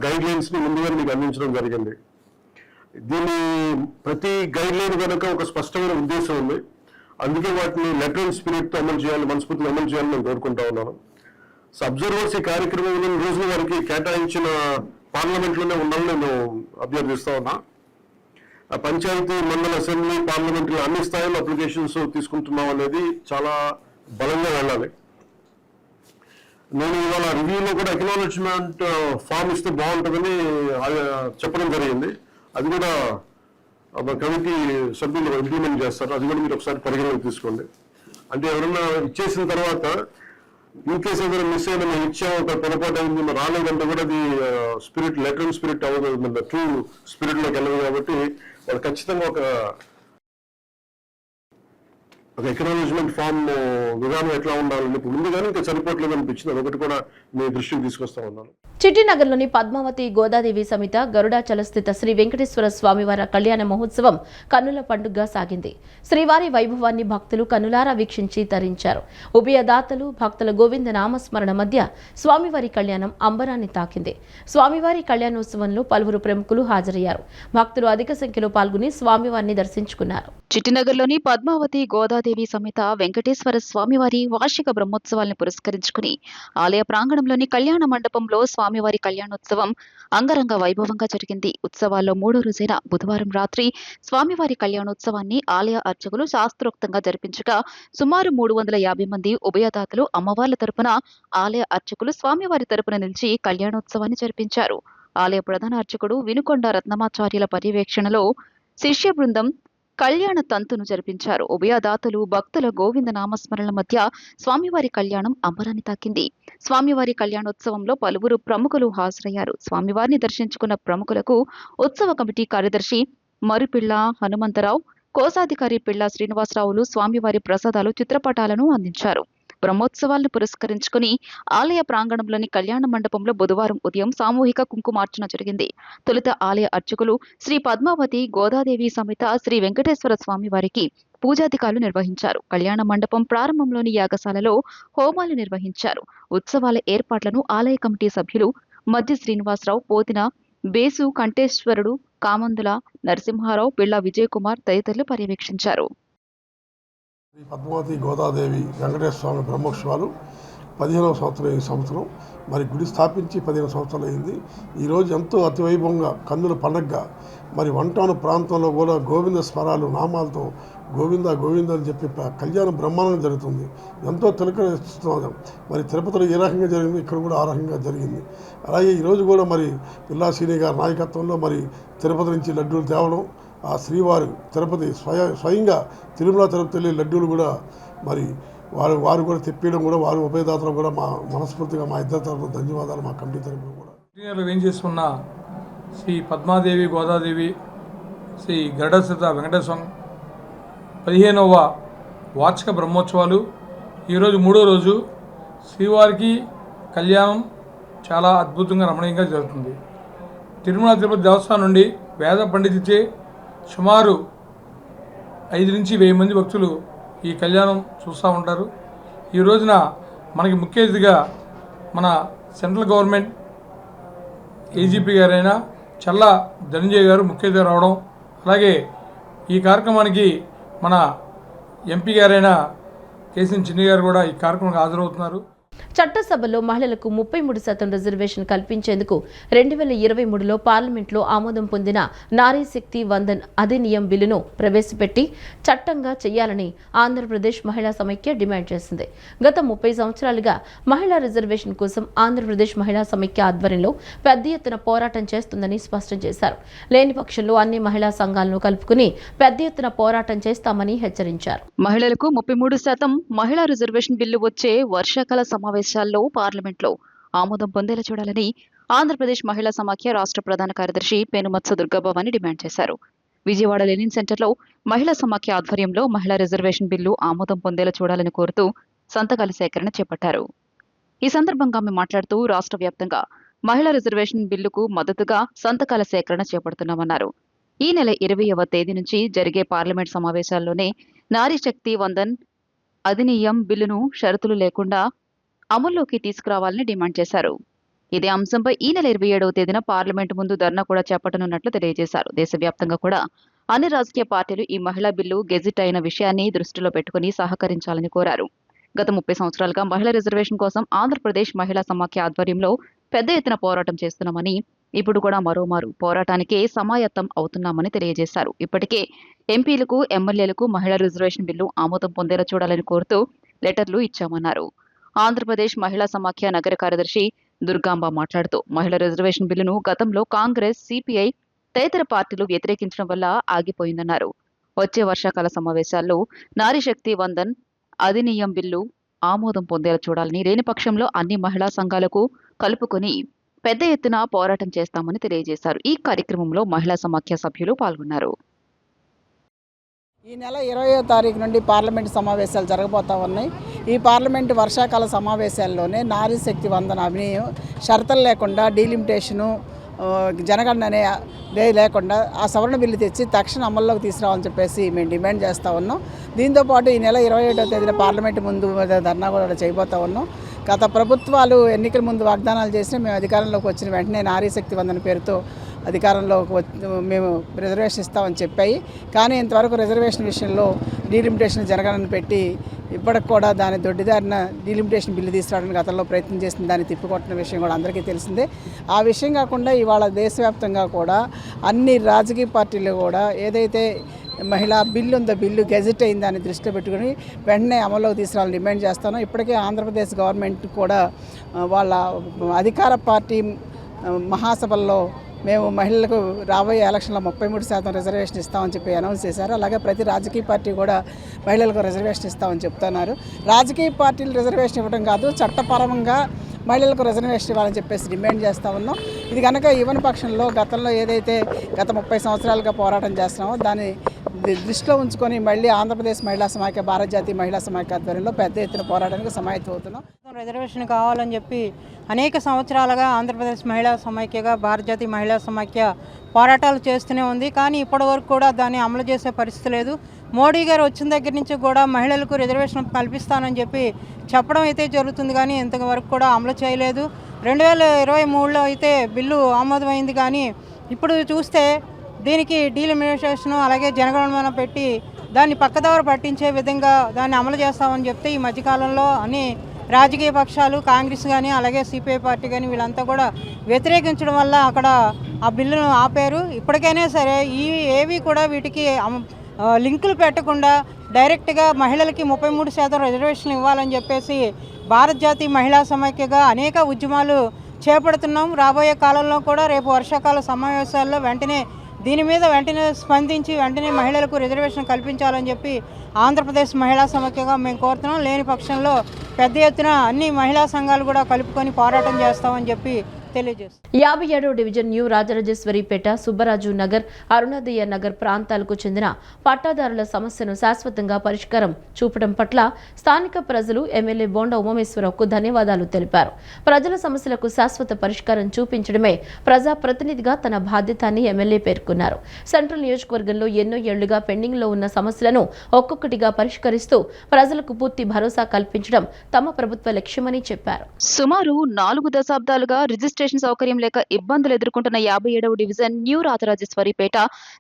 గైడ్ లైన్స్ ని ముందుగా మీకు అందించడం జరిగింది. దీని ప్రతి గైడ్ లైన్ కనుక ఒక స్పష్టమైన ఉద్దేశం ఉంది. అందుకే వాటిని లెటర్ అండ్ స్పిరిట్ తో అమలు చేయాలి, మనస్ఫూర్తిగా అమలు చేయాలని నేను కోరుకుంటా ఉన్నాను. సో అబ్జర్వర్స్ ఈ కార్యక్రమంలో రోజుల వారికి కేటాయించిన పార్లమెంట్ లోనే ఉండాలని నేను అభ్యర్థిస్తా ఉన్నా. పంచాయతీ, మండల, అసెంబ్లీ, పార్లమెంట్లో అన్ని స్థాయిలో అప్లికేషన్స్ తీసుకుంటున్నాం అనేది చాలా బలంగా వెళ్ళాలి. నేను ఇవాళ రివ్యూలో కూడా అక్నాలెడ్జ్మెంట్ ఫామ్ ఇస్తే బాగుంటుందని చెప్పడం జరిగింది. అది కూడా కమిటీ సభ్యులు ఇంప్లిమెంట్ చేస్తారు. అది కూడా మీరు ఒకసారి పరిగణలోకి తీసుకోండి. అంటే ఎవరన్నా ఇచ్చేసిన తర్వాత ఇన్ కేసు ఏదైనా మిస్ అయినా మేము ఇచ్చాము, ఒక పొరపాటు అయింది, మరి రాలేదంటే కూడా అది స్పిరిట్, లెటర్ అండ్ స్పిరిట్ అవ్వదు, ట్రూ స్పిరిట్ లోకి వెళ్ళదు. కాబట్టి వాళ్ళు ఖచ్చితంగా ఒక ఎకనాలజ్మెంట్ ఫామ్ విధానం ఎట్లా ఉండాలని ఇప్పుడు ముందుగానే ఇంకా సరిపోవట్లేదు అనిపించింది. అదొకటి కూడా మీ దృష్టికి తీసుకొస్తా ఉన్నాను. చిట్టినగర్లోని పద్మావతి గోదాదేవి సమేత గరుడాచలస్థిత శ్రీ వెంకటేశ్వర స్వామివారి కళ్యాణ మహోత్సవం కన్నుల పండుగగా సాగింది. శ్రీవారి వైభవాన్ని భక్తులు కన్నులారా వీక్షించి తరించారు. ఉభయదాతలు భక్తుల గోవింద నామస్మరణ మధ్య స్వామివారి కళ్యాణం అంబరాన్ని తాకింది. స్వామివారి కళ్యాణోత్సవంలో పలువురు ప్రముఖులు హాజరయ్యారు. భక్తులు అధిక సంఖ్యలో పాల్గొని స్వామివారిని దర్శించుకున్నారు. చిట్టినగర్లోని పద్మావతి గోదాదేవి సమేత వెంకటేశ్వర స్వామివారి వార్షిక బ్రహ్మోత్సవాలను పురస్కరించుకుని ఆలయ ప్రాంగణంలోని కళ్యాణ మండపంలో స్వామివారి కళ్యాణోత్సవం అంగరంగ వైభవంగా జరిగింది. ఉత్సవాల్లో 3వ రోజైన బుధవారం రాత్రి స్వామివారి కళ్యాణోత్సవాన్ని ఆలయ అర్చకులు శాస్త్రోక్తంగా జరిపించగా సుమారు 350 మంది ఉభయదాతలు అమ్మవార్ల తరపున ఆలయ అర్చకులు స్వామివారి తరపున నిలిచి కళ్యాణోత్సవాన్ని జరిపించారు. ఆలయ ప్రధాన అర్చకుడు వినుకొండ రత్నమాచార్యుల పర్యవేక్షణలో శిష్య బృందం కళ్యాణ తంతును జరిపించారు. ఉభయదాతలు భక్తుల గోవింద నామస్మరణల మధ్య స్వామివారి కళ్యాణం అంబరాన్ని తాకింది. స్వామివారి కళ్యాణోత్సవంలో పలువురు ప్రముఖులు హాజరయ్యారు. స్వామివారిని దర్శించుకున్న ప్రముఖులకు ఉత్సవ కమిటీ కార్యదర్శి మరుపిళ్ల హనుమంతరావు, కోశాధికారి పిళ్ల శ్రీనివాసరావులు స్వామివారి ప్రసాదాలు, చిత్రపటాలను అందించారు. బ్రహ్మోత్సవాలను పురస్కరించుకుని ఆలయ ప్రాంగణంలోని కళ్యాణ మండపంలో బుధవారం ఉదయం సామూహిక కుంకుమార్చన జరిగింది. తొలుత ఆలయ అర్చకులు శ్రీ పద్మావతి గోదాదేవి సమేత శ్రీ వెంకటేశ్వర స్వామి వారికి పూజాధికారులు నిర్వహించారు. కళ్యాణ మండపం ప్రారంభంలోని యాగశాలలో హోమాలు నిర్వహించారు. ఉత్సవాల ఏర్పాట్లను ఆలయ కమిటీ సభ్యులు మధ్య శ్రీనివాసరావు, పోతిన బేసు కంఠేశ్వరుడు, కామందుల నరసింహారావు, పిళ్ల విజయ్ కుమార్ తదితరులు పర్యవేక్షించారు. పద్మావతి గోదాదేవి వెంకటేశ్వర స్వామి బ్రహ్మోత్సవాలు 15వ సంవత్సరం ఈ సంవత్సరం. మరి గుడి స్థాపించి 15 సంవత్సరాలు అయింది. ఈరోజు ఎంతో అతివైభవంగా కన్నుల పండగగా మరి వంటాను ప్రాంతంలో కూడా గోవింద స్వరాలు, నామాలతో గోవింద గోవింద అని చెప్పి కళ్యాణం బ్రహ్మాండంగా జరుగుతుంది. ఎంతో తిలకరిస్తున్నాం. మరి తిరుపతిలో ఏ రకంగా జరిగింది, ఇక్కడ కూడా ఆ రకంగా జరిగింది. అలాగే ఈరోజు కూడా మరి పిల్లా శ్రీని గారి నాయకత్వంలో మరి తిరుపతి నుంచి లడ్డూలు తేవడం, ఆ శ్రీవారు తిరుపతి స్వయంగా తిరుమల తిరుపతి వెళ్ళి లడ్డూలు కూడా మరి వారు కూడా తెప్పియడం కూడా, వారు ఉభయదాతలు కూడా మా మనస్ఫూర్తిగా మా ఇద్దరు తరఫున ధన్యవాదాలు. మా కమిటీ తరఫున కూడా ఏం చేస్తున్న శ్రీ పద్మాదేవి గోదాదేవి శ్రీ గరుడాచలస్థిత వెంకటేశ్వర 15వ వార్షిక బ్రహ్మోత్సవాలు ఈరోజు 3వ రోజు. శ్రీవారికి కళ్యాణం చాలా అద్భుతంగా రమణీయంగా జరుగుతుంది. తిరుమల తిరుపతి దేవస్థానం నుండి వేద పండితులచే సుమారు 5 నుంచి 1000 మంది భక్తులు ఈ కళ్యాణం చూస్తూ ఉంటారు. ఈ రోజున మనకి ముఖ్య అతిథిగా మన సెంట్రల్ గవర్నమెంట్ ఏజీపీ గారైన చల్లా ధనంజయ్ గారు ముఖ్య అతిథిగా రావడం, అలాగే ఈ కార్యక్రమానికి మన ఎంపీ గారైన కేసీఎన్ చిన్ని గారు కూడా ఈ కార్యక్రమానికి హాజరవుతున్నారు. చట్టసభలో మహిళలకు 33% రిజర్వేషన్ కల్పించేందుకు 2023లో పార్లమెంట్లో ఆమోదం పొందిన నారీ శక్తి వందన్ అధినియం బిల్లును ప్రవేశపెట్టి చట్టంగా చేయాలని ఆంధ్రప్రదేశ్ మహిళా సమైక్య డిమాండ్ చేసింది. గత 30 సంవత్సరాలుగా మహిళా రిజర్వేషన్ కోసం ఆంధ్రప్రదేశ్ మహిళా సమైక్య ఆధ్వర్యంలో పెద్ద ఎత్తున పోరాటం చేస్తుందని స్పష్టం చేశారు. లేని పక్షంలో అన్ని మహిళా సంఘాలను కలుపుకుని పెద్ద ఎత్తున పోరాటం చేస్తామని హెచ్చరించారు. మహిళలకు 33% మహిళా రిజర్వేషన్ బిల్లు వచ్చే వర్షాకాల సమావేశాల్లో పార్లమెంట్లో ఆమోదం పొందేలా చూడాలని ఆంధ్రప్రదేశ్ మహిళా సమాఖ్య రాష్ట్ర ప్రధాన కార్యదర్శి పెనుమత్స దుర్గాభవాని డిమాండ్ చేశారు. విజయవాడ లెనిన్ సెంటర్లో మహిళా సమాఖ్య ఆధ్వర్యంలో మహిళా రిజర్వేషన్ బిల్లు ఆమోదం పొందేలా చూడాలని కోరుతూ సంతకాల సేకరణ చేపట్టారు. ఈ సందర్భంగా ఆమె మాట్లాడుతూ రాష్ట్ర వ్యాప్తంగా మహిళా రిజర్వేషన్ బిల్లుకు మద్దతుగా సంతకాల సేకరణ చేపడుతున్నామన్నారు. ఈ నెల 20వ తేదీ నుంచి జరిగే పార్లమెంట్ సమావేశాల్లోనే నారీ శక్తి వందన్ అధినియం బిల్లును షరతులు లేకుండా అమల్లోకి తీసుకురావాలని డిమాండ్ చేశారు. ఇదే అంశంపై ఈ నెల 27వ తేదీన పార్లమెంటు ముందు ధర్నా కూడా చేపట్టనున్నట్లు తెలియజేశారు. దేశవ్యాప్తంగా కూడా అన్ని రాజకీయ పార్టీలు ఈ మహిళా బిల్లు గెజిట్ అయిన విషయాన్ని దృష్టిలో పెట్టుకుని సహకరించాలని కోరారు. గత 30 సంవత్సరాలుగా మహిళా రిజర్వేషన్ కోసం ఆంధ్రప్రదేశ్ మహిళా సమాఖ్య ఆధ్వర్యంలో పెద్ద ఎత్తున పోరాటం చేస్తున్నామని, ఇప్పుడు కూడా మరోమారు పోరాటానికే సమాయత్తం అవుతున్నామని తెలియజేశారు. ఇప్పటికే ఎంపీలకు, ఎమ్మెల్యేలకు మహిళా రిజర్వేషన్ బిల్లు ఆమోదం పొందేలా చూడాలని కోరుతూ లెటర్లు ఇచ్చామన్నారు. ఆంధ్రప్రదేశ్ మహిళా సమాఖ్య నగర కార్యదర్శి దుర్గాంబ మాట్లాడుతూ మహిళా రిజర్వేషన్ బిల్లును గతంలో కాంగ్రెస్, సిపిఐ తదితర పార్టీలు వ్యతిరేకించడం వల్ల ఆగిపోయిందన్నారు. వచ్చే వర్షాకాల సమావేశాల్లో నారీ శక్తి వందన్ అధినియం బిల్లు ఆమోదం పొందేలా చూడాలని, లేని పక్షంలో అన్ని మహిళా సంఘాలకు కలుపుకొని పెద్ద ఎత్తున పోరాటం చేస్తామని తెలియజేశారు. ఈ కార్యక్రమంలో మహిళా సమాఖ్య సభ్యులు పాల్గొన్నారు. ఈ నెల 20వ తారీఖు నుండి పార్లమెంటు సమావేశాలు జరగబోతా ఉన్నాయి. ఈ పార్లమెంటు వర్షాకాల సమావేశాల్లోనే నారీ శక్తి వందన అభినయం షరతులు లేకుండా డీలిమిటేషను జనగణన అనే లేకుండా ఆ సవరణ బిల్లు తెచ్చి తక్షణ అమల్లోకి తీసుకురావాలని చెప్పేసి మేము డిమాండ్ చేస్తూ ఉన్నాం. దీంతోపాటు ఈ నెల 27వ తేదీన పార్లమెంటు ముందు ధర్నా కూడా చేయబోతా ఉన్నాం. గత ప్రభుత్వాలు ఎన్నికల ముందు వాగ్దానాలు చేసినా మేము అధికారంలోకి వచ్చిన వెంటనే నారీ శక్తి వందన పేరుతో అధికారంలోకి మేము రిజర్వేషన్ ఇస్తామని చెప్పాయి. కానీ ఇంతవరకు రిజర్వేషన్ విషయంలో డీలిమిటేషన్ జరగాలని పెట్టి ఇప్పటికి కూడా దాని దొడ్డిదారిన డీలిమిటేషన్ బిల్లు తీసుకురావడానికి గతంలో ప్రయత్నం చేసిన దాన్ని తిప్పికొట్టిన విషయం కూడా అందరికీ తెలిసిందే. ఆ విషయం కాకుండా ఇవాళ దేశవ్యాప్తంగా కూడా అన్ని రాజకీయ పార్టీలు కూడా ఏదైతే మహిళా బిల్లు ఉందో బిల్లు గెజిట్ అయింది దాన్ని దృష్టిలో పెట్టుకుని వెంటనే అమల్లోకి తీసుకురావాలని డిమాండ్ చేస్తాను. ఇప్పటికే ఆంధ్రప్రదేశ్ గవర్నమెంట్ కూడా వాళ్ళ అధికార పార్టీ మహాసభల్లో మేము మహిళలకు రాబోయే ఎలక్షన్లో 33% రిజర్వేషన్ ఇస్తామని చెప్పి అనౌన్స్ చేశారు. అలాగే ప్రతి రాజకీయ పార్టీ కూడా మహిళలకు రిజర్వేషన్ ఇస్తామని చెప్తున్నారు. రాజకీయ పార్టీలు రిజర్వేషన్ ఇవ్వడం కాదు, చట్టపరంగా మహిళలకు రిజర్వేషన్ ఇవ్వాలని చెప్పేసి డిమాండ్ చేస్తూ ఉన్నాం. ఇది కనుక ఇవ్వని పక్షంలో గతంలో ఏదైతే గత 30 సంవత్సరాలుగా పోరాటం చేస్తున్నామో దాన్ని దృష్టిలో ఉంచుకొని మళ్ళీ ఆంధ్రప్రదేశ్ మహిళా సమాఖ్య, భారత జాతీయ మహిళా సమాఖ్య ఆధ్వర్యంలో పెద్ద ఎత్తున పోరాటానికి సమాయత్తం అవుతున్నాం. రిజర్వేషన్ కావాలని చెప్పి అనేక సంవత్సరాలుగా ఆంధ్రప్రదేశ్ మహిళా సమాఖ్యగా భారత జాతీయ మహిళా సమాఖ్య పోరాటాలు చేస్తూనే ఉంది. కానీ ఇప్పటి వరకు కూడా దాన్ని అమలు చేసే పరిస్థితి లేదు. మోడీ గారు వచ్చిన దగ్గర నుంచి కూడా మహిళలకు రిజర్వేషన్ కల్పిస్తానని చెప్పి చెప్పడం అయితే జరుగుతుంది, కానీ ఇంతవరకు కూడా అమలు చేయలేదు. 2023లో అయితే బిల్లు ఆమోదమైంది, కానీ ఇప్పుడు చూస్తే దీనికి డీలిమిటేషన్ అలాగే జనగణన పెట్టి దాన్ని పక్కదారి పట్టించే విధంగా దాన్ని అమలు చేస్తామని చెప్తే ఈ మధ్యకాలంలో అన్ని రాజకీయ పక్షాలు, కాంగ్రెస్ కానీ అలాగే సిపిఐ పార్టీ కానీ వీళ్ళంతా కూడా వ్యతిరేకించడం వల్ల అక్కడ ఆ బిల్లును ఆపారు. ఇప్పటికైనా సరే ఏవి కూడా వీటికి లింకులు పెట్టకుండా డైరెక్ట్గా మహిళలకి 33% రిజర్వేషన్ ఇవ్వాలని చెప్పేసి భారత జాతీయ మహిళా సమైక్యగా అనేక ఉద్యమాలు చేపడుతున్నాం. రాబోయే కాలంలో కూడా రేపు వర్షాకాల సమావేశాల్లో దీని మీద వెంటనే స్పందించి వెంటనే మహిళలకు రిజర్వేషన్ కల్పించాలని చెప్పి ఆంధ్రప్రదేశ్ మహిళా సమైక్యగా మేము కోరుతున్నాం. లేని పక్షంలో పెద్ద ఎత్తున అన్ని మహిళా సంఘాలు కూడా కలుపుకొని పోరాటం చేస్తామని చెప్పి తెలియజేస్తాం. 57వ డివిజన్ న్యూ రాజరాజేశ్వరిపేట, సుబ్బరాజు నగర్, అరుణోదయ నగర్ ప్రాంతాలకు చెందిన పట్టాదారుల సమస్యను శాశ్వతంగా పరిష్కారం చూపడం పట్ల స్థానిక ప్రజలు ఎమ్మెల్యే బోండా ఉమామేశ్వరరావుకు ధన్యవాదాలు తెలిపారు. ప్రజల సమస్యలకు శాశ్వత పరిష్కారం చూపించడమే ప్రజాప్రతినిధిగా తన బాధ్యత అని ఎమ్మెల్యే పేర్కొన్నారు. సెంట్రల్ నియోజకవర్గంలో ఎన్నో ఏళ్లుగా పెండింగ్లో ఉన్న సమస్యలను ఒక్కొక్కటిగా పరిష్కరిస్తూ ప్రజలకు పూర్తి భరోసా కల్పించడం తమ ప్రభుత్వ లక్ష్యమని చెప్పారు. సుమారు 4 దశాబ్దాలుగా రిజిస్ట్రేషన్ రిజిస్ట్రేషన్ సౌకర్యం లేక ఇబ్బందులు ఎదుర్కొంటున్న 57వ డివిజన్ న్యూ రాజరాజేశ్వరిపేట,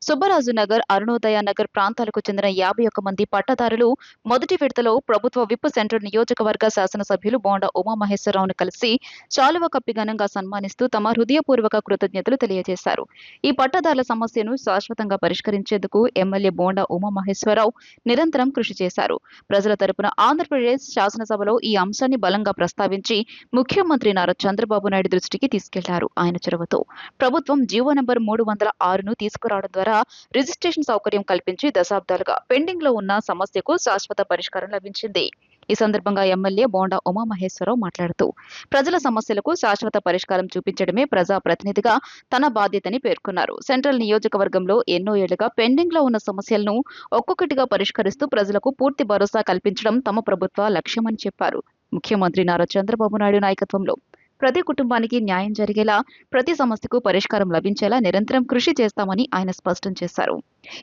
సుబ్బరాజు నగర్, అరుణోదయ నగర్ ప్రాంతాలకు చెందిన 51 మంది పట్టదారులు మొదటి విడతలో ప్రభుత్వ విప్ సెంట్రల్ నియోజకవర్గ శాసనసభ్యులు బోండా ఉమామహేశ్వరరావును కలిసి శాలువ కప్పి ఘనంగా సన్మానిస్తూ తమ హృదయపూర్వక కృతజ్ఞతలు తెలియజేశారు. ఈ పట్టదారుల సమస్యను శాశ్వతంగా పరిష్కరించేందుకు ఎమ్మెల్యే బోండా ఉమామహేశ్వరరావు నిరంతరం కృషి చేశారు. ప్రజల తరపున ఆంధ్రప్రదేశ్ శాసనసభలో ఈ అంశాన్ని బలంగా ప్రస్తావించి ముఖ్యమంత్రి నారా చంద్రబాబు నాయుడు దృష్టికి తీసుకెళ్లారు. ఆయన చొరవతో ప్రభుత్వం జీవో నంబర్ 306ను తీసుకురావడం ద్వారా రిజిస్ట్రేషన్ సౌకర్యం కల్పించి దశాబ్దాలుగా పెండింగ్ లో ఉన్న సమస్యకు శాశ్వత పరిష్కారం లభించింది. ఈ సందర్భంగా ఎమ్మెల్యే బోండా ఉమామహేశ్వరరావు మాట్లాడుతూ ప్రజల సమస్యలకు శాశ్వత పరిష్కారం చూపించడమే ప్రజా ప్రతినిధిగా తన బాధ్యతని పేర్కొన్నారు. సెంట్రల్ నియోజకవర్గంలో ఎన్నో ఏళ్లుగా పెండింగ్ లో ఉన్న సమస్యలను ఒక్కొక్కటిగా పరిష్కరిస్తూ ప్రజలకు పూర్తి భరోసా కల్పించడం తమ ప్రభుత్వ లక్ష్యమని చెప్పారు. ముఖ్యమంత్రి నారా చంద్రబాబు నాయుడు నాయకత్వంలో ప్రతి కుటుంబానికి న్యాయం జరిగేలా, ప్రతి సమస్యకు పరిష్కారం లభించేలా నిరంతరం కృషి చేస్తామని ఆయన స్పష్టం చేశారు.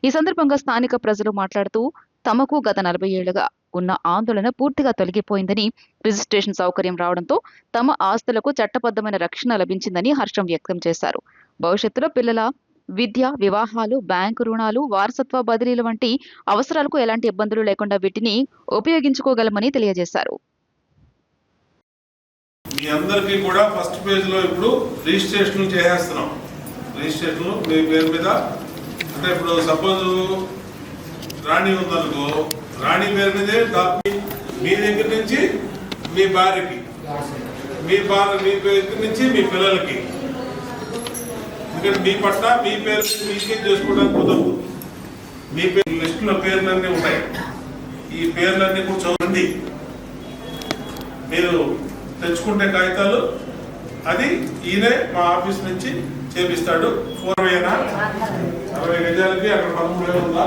ఈ సందర్భంగా స్థానిక ప్రజలు మాట్లాడుతూ తమకు గత 40 ఏళ్లుగా ఉన్న ఆందోళన పూర్తిగా తొలగిపోయిందని, రిజిస్ట్రేషన్ సౌకర్యం రావడంతో తమ ఆస్తులకు చట్టబద్ధమైన రక్షణ లభించిందని హర్షం వ్యక్తం చేశారు. భవిష్యత్తులో పిల్లల విద్య, వివాహాలు, బ్యాంకు రుణాలు, వారసత్వ బదిలీలు వంటి అవసరాలకు ఎలాంటి ఇబ్బందులు లేకుండా వీటిని ఉపయోగించుకోగలమని తెలియజేశారు. మీ అందరికీ కూడా ఫస్ట్ పేజ్ లో ఇప్పుడు రిజిస్ట్రేషన్ చేసేస్తున్నాం. రిజిస్ట్రేషన్ మీ పేరు మీద, అంటే ఇప్పుడు సపోజ్ రాణి ఉందనుకో, రాణి పేరు మీదే మీ దగ్గర నుంచి మీ భార్యకి, మీ దగ్గర నుంచి మీ పిల్లలకి. ఎందుకంటే మీ పట్ల మీ పేరు మీకే చేసుకోవడానికి కుదరదు. మీ పేరు లిస్టులో పేర్లన్నీ ఉంటాయి. ఈ పేర్లన్నీ కూడా చదవండి. మీరు తెచ్చుకుంటే కాగితాలు అది ఈయనే మా ఆఫీస్ నుంచి చేపిస్తాడు. 60 గజాలకి అక్కడ 13,000 ఉందా,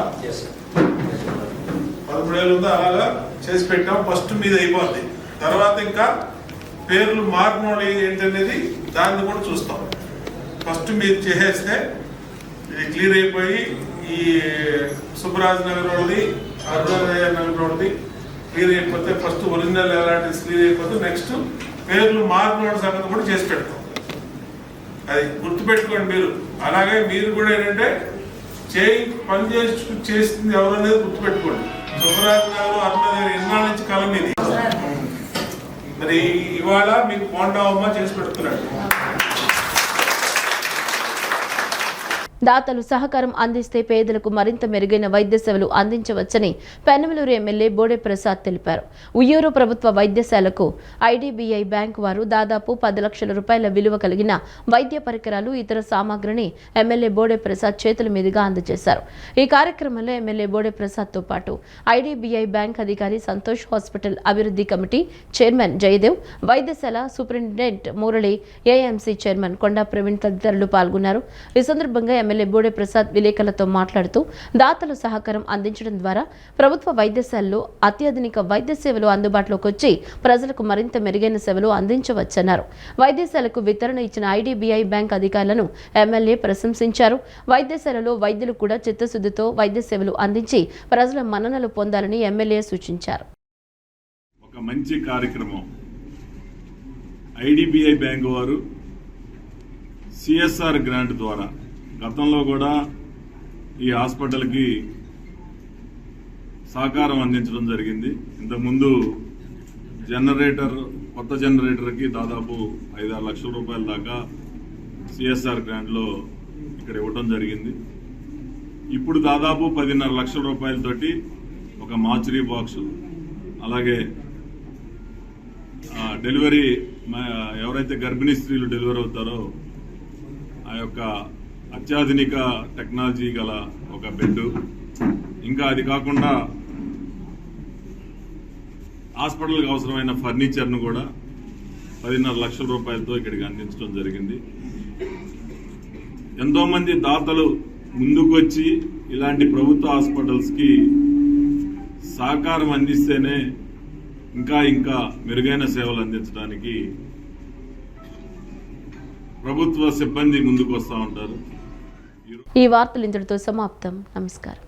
13,000 ఉందా, అలాగా చేసి పెట్టాం. ఫస్ట్ మీద అయిపోద్ది. తర్వాత ఇంకా పేర్లు మారిన వాళ్ళు ఏంటనేది దాన్ని కూడా చూస్తాం. ఫస్ట్ మీరు చేసేస్తే ఇది క్లియర్ అయిపోయి ఈ సుబ్బరాజు నగర్ వాళ్ళది, అరుణోదయ నగర్ వాళ్ళది క్లియర్ అయిపోతే, ఫస్ట్ ఒరిజినల్ ఎలాంటి క్లియర్ అయిపోతే నెక్స్ట్ పేర్లు మార్పుల సంగతి కూడా చేసి పెడతాం. అది గుర్తుపెట్టుకోండి మీరు. అలాగే మీరు కూడా ఏంటంటే పని చేసింది ఎవరు అనేది గుర్తుపెట్టుకోండి. సుబ్బరాజు గారు, అరుణోదయ ఎన్నాళ్ళ నుంచి కాలం ఇది. మరి ఇవాళ మీకు బోండా ఉమ్మ చేసి పెడుతున్నాడు. దాతలు సహకారం అందిస్తే పేదలకు మరింత మెరుగైన వైద్య సేవలు అందించవచ్చని పెనమలూరు ఎమ్మెల్యే బోడే ప్రసాద్ తెలిపారు. ఉయ్యూరు ప్రభుత్వ వైద్యశాలకు ఐడీబీఐ బ్యాంక్ వారు దాదాపు 10 లక్షల రూపాయల విలువ కలిగిన వైద్య పరికరాలు, ఇతర సామాగ్రిని ఎమ్మెల్యే బోడే ప్రసాద్ చేతుల మీదుగా అందజేశారు. ఈ కార్యక్రమంలో ఎమ్మెల్యే బోడే ప్రసాద్తో పాటు ఐడీబీఐ బ్యాంక్ అధికారి సంతోష్, హాస్పిటల్ అభివృద్ధి కమిటీ చైర్మన్ జయదేవ్, వైద్యశాల సూపరింటెండెంట్ మురళి, ఏఎంసీ చైర్మన్ కొండా ప్రవీణ్ తదితరులు పాల్గొన్నారు. ఈ సందర్భంగా ఎమ్మెల్యే బోడే ప్రసాద్ విలేకరులతో మాట్లాడుతూ దాతలు సహకారం అందించడం ద్వారా ప్రభుత్వ వైద్యశాలలో అత్యాధునిక వైద్య సేవలు అందుబాటులోకి వచ్చి ప్రజలకు మరింత మెరుగైన సేవలు అందించవచ్చన్నారు. వైద్యశాలకు వితరణ ఇచ్చిన ఐడీబీఐ బ్యాంక్ అధికారులను ఎమ్మెల్యే ప్రశంసించారు. వైద్యశాలలో వైద్యులు కూడా చిత్తశుద్ధితో వైద్య సేవలు అందించి ప్రజల మన్ననలు పొందాలని ఎమ్మెల్యే సూచించారు. ఒక మంచి కార్యక్రమం. ఐడీబీఐ బ్యాంక్ వారు సిఎస్ఆర్ గ్రాంట్ ద్వారా గతంలో కూడా ఈ హాస్పిటల్కి సహకారం అందించడం జరిగింది. ఇంతకుముందు కొత్త జనరేటర్కి దాదాపు 5-6 లక్షల రూపాయల దాకా సిఎస్ఆర్ గ్రాంట్లో ఇక్కడ ఇవ్వడం జరిగింది. ఇప్పుడు దాదాపు 10.5 లక్షల రూపాయలతోటి ఒక మార్చరీ బాక్స్, అలాగే డెలివరీ ఎవరైతే గర్భిణీ స్త్రీలు డెలివరీ అవుతారో ఆ యొక్క అత్యాధునిక టెక్నాలజీ గల ఒక బెడ్, ఇంకా అది కాకుండా హాస్పిటల్కి అవసరమైన ఫర్నిచర్ను కూడా 10.5 లక్షల రూపాయలతో ఇక్కడికి అందించడం జరిగింది. ఎంతోమంది దాతలు ముందుకొచ్చి ఇలాంటి ప్రభుత్వ హాస్పిటల్స్కి సహకారం అందిస్తేనే ఇంకా మెరుగైన సేవలు అందించడానికి ప్రభుత్వ సిబ్బంది ముందుకు వస్తూ ఉంటారు. ఈ వార్తలు ఇంతటితో సమాప్తం. నమస్కారం.